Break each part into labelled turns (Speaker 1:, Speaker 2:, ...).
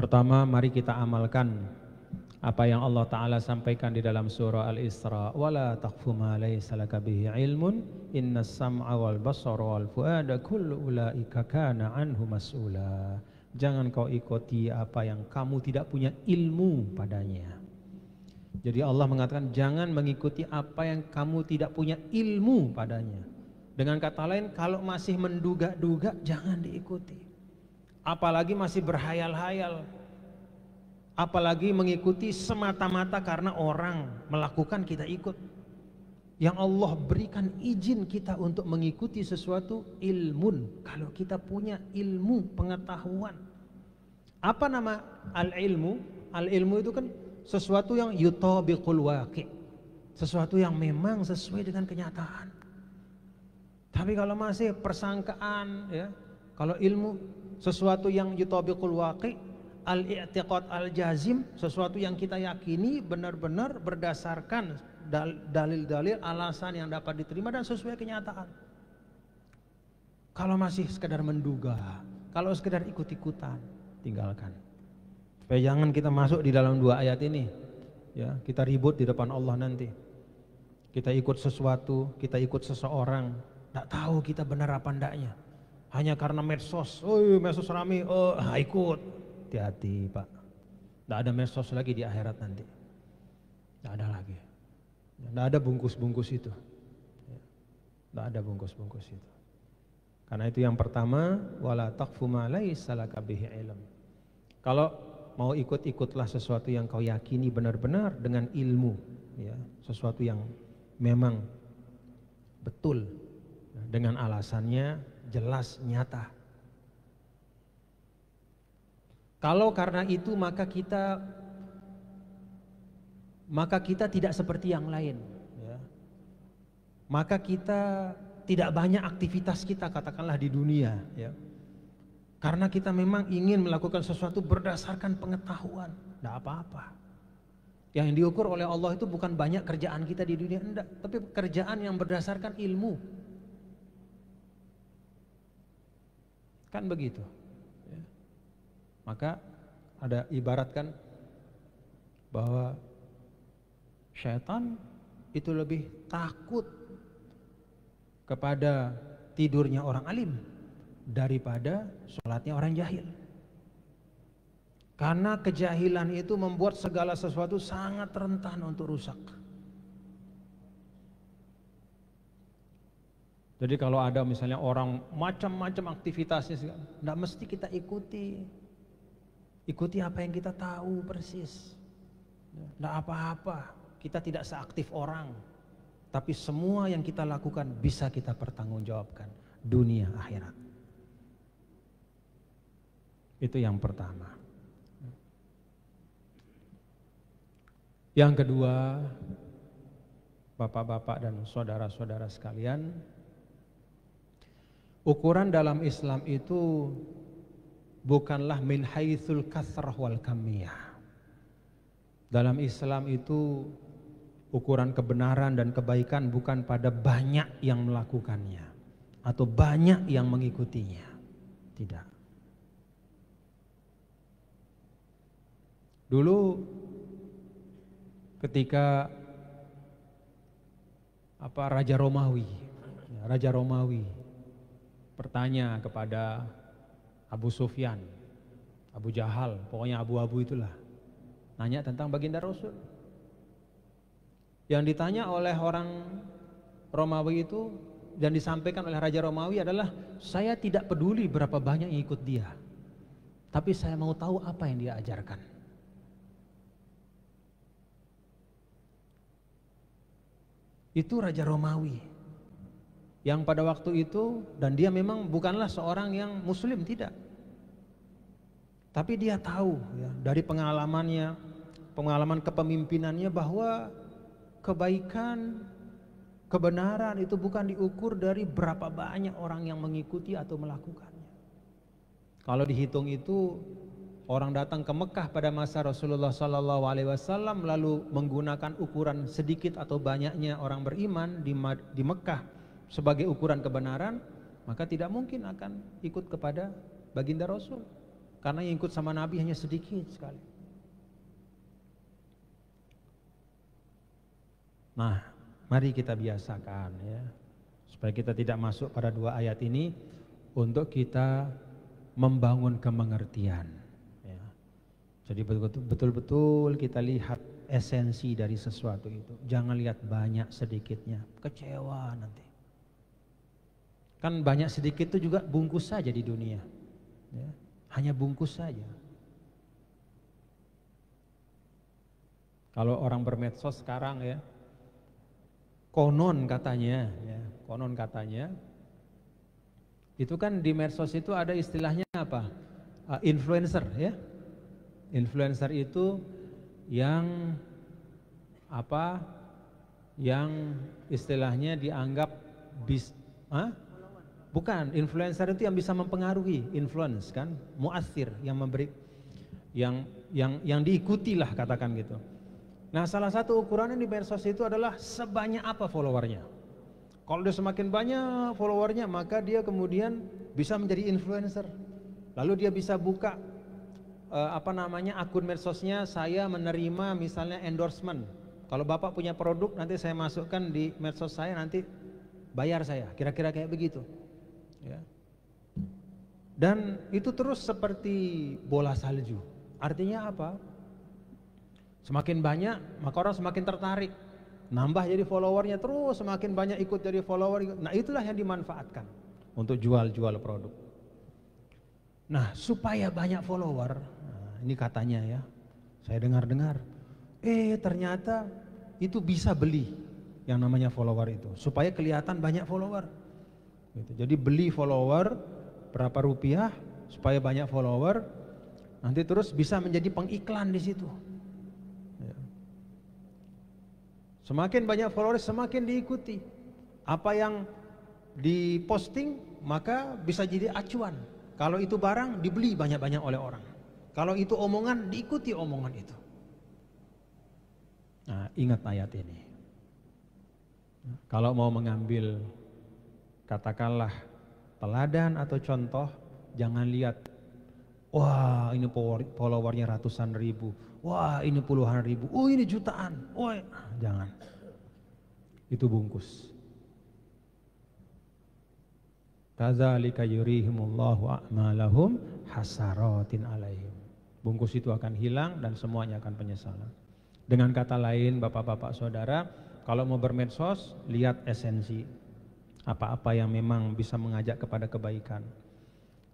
Speaker 1: Pertama, mari kita amalkan apa yang Allah Ta'ala sampaikan di dalam surah Al-Isra. Wala taqfu ma laysa laka bihi ilmun innas sam'a wal basara wal fuada kullu ulaika kana anhu mas'ula. Jangan kau ikuti apa yang kamu tidak punya ilmu padanya. Jadi Allah mengatakan jangan mengikuti apa yang kamu tidak punya ilmu padanya. Dengan kata lain, kalau masih menduga-duga jangan diikuti. Apalagi masih berhayal-hayal, apalagi mengikuti semata-mata karena orang melakukan kita ikut. Yang Allah berikan izin kita untuk mengikuti sesuatu ilmun, kalau kita punya ilmu pengetahuan. Apa nama al-ilmu? Al-ilmu itu kan sesuatu yang yutabiqul waqi', sesuatu yang memang sesuai dengan kenyataan. Tapi kalau masih persangkaan, ya, kalau ilmu sesuatu yang yutabiqul waqi', al-i'tiqad al-jazim, sesuatu yang kita yakini benar-benar berdasarkan dalil-dalil, alasan yang dapat diterima dan sesuai kenyataan. Kalau masih sekedar menduga, kalau sekedar ikut-ikutan, tinggalkan. Supaya jangan kita masuk di dalam dua ayat ini, ya, kita ribut di depan Allah nanti. Kita ikut sesuatu, kita ikut seseorang, tidak tahu kita benar apa ndaknya. Hanya karena medsos, medsos rame, ikut. Hati-hati Pak, tidak ada medsos lagi di akhirat nanti. Tidak ada lagi. Tidak ada bungkus-bungkus itu. Tidak ada bungkus-bungkus itu. Karena itu yang pertama, wala taqfu ma laysa laka bihi ilm. Kalau mau ikut-ikutlah sesuatu yang kau yakini benar-benar dengan ilmu, ya, sesuatu yang memang betul, dengan alasannya jelas, nyata. Kalau karena itu maka kita tidak seperti yang lain, ya. Maka kita tidak banyak aktivitas kita, katakanlah di dunia, ya. Karena kita memang ingin melakukan sesuatu berdasarkan pengetahuan, tidak apa-apa. Yang diukur oleh Allah itu bukan banyak kerjaan kita di dunia, enggak, tapi kerjaan yang berdasarkan ilmu. Kan begitu. Ya. Maka ada ibaratkan bahwa syaitan itu lebih takut kepada tidurnya orang alim daripada sholatnya orang jahil. Karena kejahilan itu membuat segala sesuatu sangat rentan untuk rusak. Jadi kalau ada misalnya orang macam-macam aktivitasnya, tidak mesti kita ikuti. Ikuti apa yang kita tahu persis. Tidak apa-apa, kita tidak seaktif orang. Tapi semua yang kita lakukan bisa kita pertanggungjawabkan, dunia akhirat. Itu yang pertama. Yang kedua, bapak-bapak dan saudara-saudara sekalian, ukuran dalam Islam itu bukanlah min haitsul kasrah wal kamiyah. Dalam Islam itu ukuran kebenaran dan kebaikan bukan pada banyak yang melakukannya atau banyak yang mengikutinya. Tidak. Dulu ketika Raja Romawi bertanya kepada Abu Sufyan, Abu Jahal, pokoknya abu-abu itulah, nanya tentang baginda Rasul. Yang ditanya oleh orang Romawi itu dan disampaikan oleh Raja Romawi adalah, saya tidak peduli berapa banyak yang ikut dia, tapi saya mau tahu apa yang dia ajarkan. Itu Raja Romawi yang pada waktu itu, dan dia memang bukanlah seorang yang muslim, tidak. Tapi dia tahu, ya, dari pengalamannya, pengalaman kepemimpinannya, bahwa kebaikan, kebenaran itu bukan diukur dari berapa banyak orang yang mengikuti atau melakukannya. Kalau dihitung itu, orang datang ke Mekah pada masa Rasulullah SAW lalu menggunakan ukuran sedikit atau banyaknya orang beriman di Mekah sebagai ukuran kebenaran, maka tidak mungkin akan ikut kepada baginda Rasul. karena yang ikut sama Nabi hanya sedikit sekali. Nah, mari kita biasakan ya, supaya kita tidak masuk pada dua ayat ini, untuk kita membangun kemengertian ya. Jadi betul-betul kita lihat esensi dari sesuatu itu. Jangan lihat banyak sedikitnya, kecewa nanti. Kan banyak sedikit itu juga bungkus saja di dunia ya. Hanya bungkus saja. Kalau orang bermedsos sekarang ya, konon katanya itu kan di medsos itu ada istilahnya apa? Influencer ya. Influencer itu yang apa? Yang istilahnya dianggap bukan, influencer itu yang bisa mempengaruhi, influence kan, muathir, yang memberi, yang diikuti lah katakan gitu. Nah, salah satu ukurannya di medsos itu adalah sebanyak apa followernya. Kalau dia semakin banyak followernya, maka dia kemudian bisa menjadi influencer. Lalu dia bisa buka akun medsosnya, saya menerima misalnya endorsement. Kalau Bapak punya produk, nanti saya masukkan di medsos saya, nanti bayar saya. Kira-kira kayak begitu. Ya. Dan itu terus seperti bola salju. Artinya apa? Semakin banyak, maka orang semakin tertarik. Nambah jadi followernya terus, semakin banyak ikut jadi follower. Nah, itulah yang dimanfaatkan untuk jual-jual produk. Nah, supaya banyak follower, nah, ini katanya ya, saya dengar-dengar, ternyata itu bisa beli yang namanya follower itu, supaya kelihatan banyak follower. Gitu. Jadi beli follower berapa rupiah supaya banyak follower, nanti terus bisa menjadi pengiklan di situ. Ya. Semakin banyak follower semakin diikuti. Apa yang diposting maka bisa jadi acuan. Kalau itu barang dibeli banyak-banyak oleh orang. Kalau itu omongan diikuti omongan itu. Nah, ingat ayat ini. Kalau mau mengambil katakanlah teladan atau contoh, jangan lihat, wah ini followernya ratusan ribu, wah ini puluhan ribu, oh ini jutaan, wah jangan. Itu bungkus. Kadzalika yurihimullahu a'malahum hasaratin alaihim. Bungkus itu akan hilang dan semuanya akan penyesalan. Dengan kata lain, bapak-bapak saudara, kalau mau bermedsos, lihat esensi. Apa-apa yang memang bisa mengajak kepada kebaikan.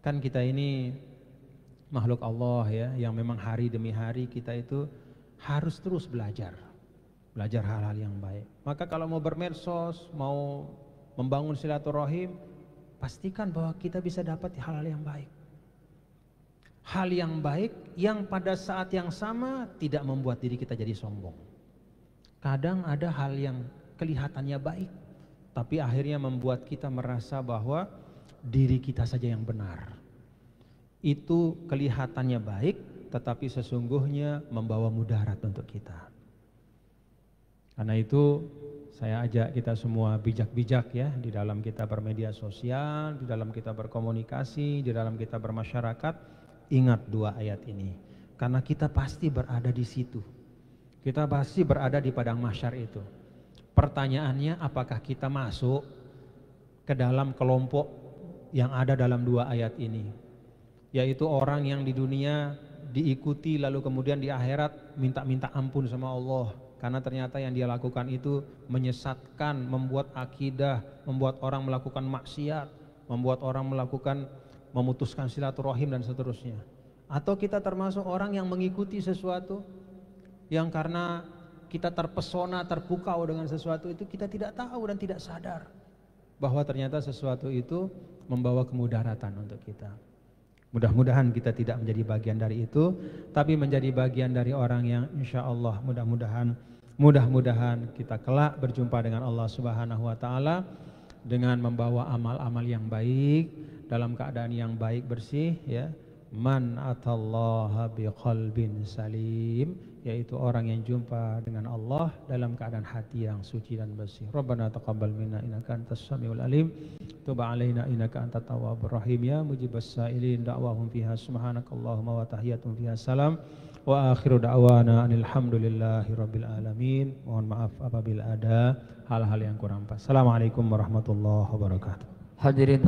Speaker 1: Kan kita ini makhluk Allah ya, yang memang hari demi hari kita itu harus terus belajar. Belajar hal-hal yang baik. Maka kalau mau bermedsos, mau membangun silaturahim, pastikan bahwa kita bisa dapat hal-hal yang baik. Hal yang baik yang pada saat yang sama tidak membuat diri kita jadi sombong. Kadang ada hal yang kelihatannya baik, tapi akhirnya membuat kita merasa bahwa diri kita saja yang benar. Itu kelihatannya baik, tetapi sesungguhnya membawa mudarat untuk kita. Karena itu saya ajak kita semua bijak-bijak ya, di dalam kita bermedia sosial, di dalam kita berkomunikasi, di dalam kita bermasyarakat, ingat dua ayat ini. Karena kita pasti berada di situ. Kita pasti berada di padang mahsyar itu. Pertanyaannya, apakah kita masuk ke dalam kelompok yang ada dalam dua ayat ini, yaitu orang yang di dunia diikuti lalu kemudian di akhirat minta-minta ampun sama Allah karena ternyata yang dia lakukan itu menyesatkan, membuat akidah, membuat orang melakukan maksiat, membuat orang memutuskan silaturahim dan seterusnya. Atau kita termasuk orang yang mengikuti sesuatu yang karena kita terpesona, terpukau dengan sesuatu itu, kita tidak tahu dan tidak sadar bahwa ternyata sesuatu itu membawa kemudaratan untuk kita. Mudah-mudahan kita tidak menjadi bagian dari itu, tapi menjadi bagian dari orang yang insya Allah mudah-mudahan kita kelak berjumpa dengan Allah Subhanahu wa Ta'ala dengan membawa amal-amal yang baik, dalam keadaan yang baik, bersih ya, man atallaha biqalbin salim, yaitu orang yang jumpa dengan Allah dalam keadaan hati yang suci dan bersih. Rabbana taqabbal minna innaka antas samiul alim, tub alaina innaka antat tawwabur rahim, ya mujibas sailin da'wahum fiha subhanakallahumma wa tahiyatum fiha salam, wa akhiru da'wana alhamdulillahi rabbil alamin. Mohon maaf apabila ada hal-hal yang kurang pas. Assalamualaikum warahmatullahi wabarakatuh.
Speaker 2: Hadirin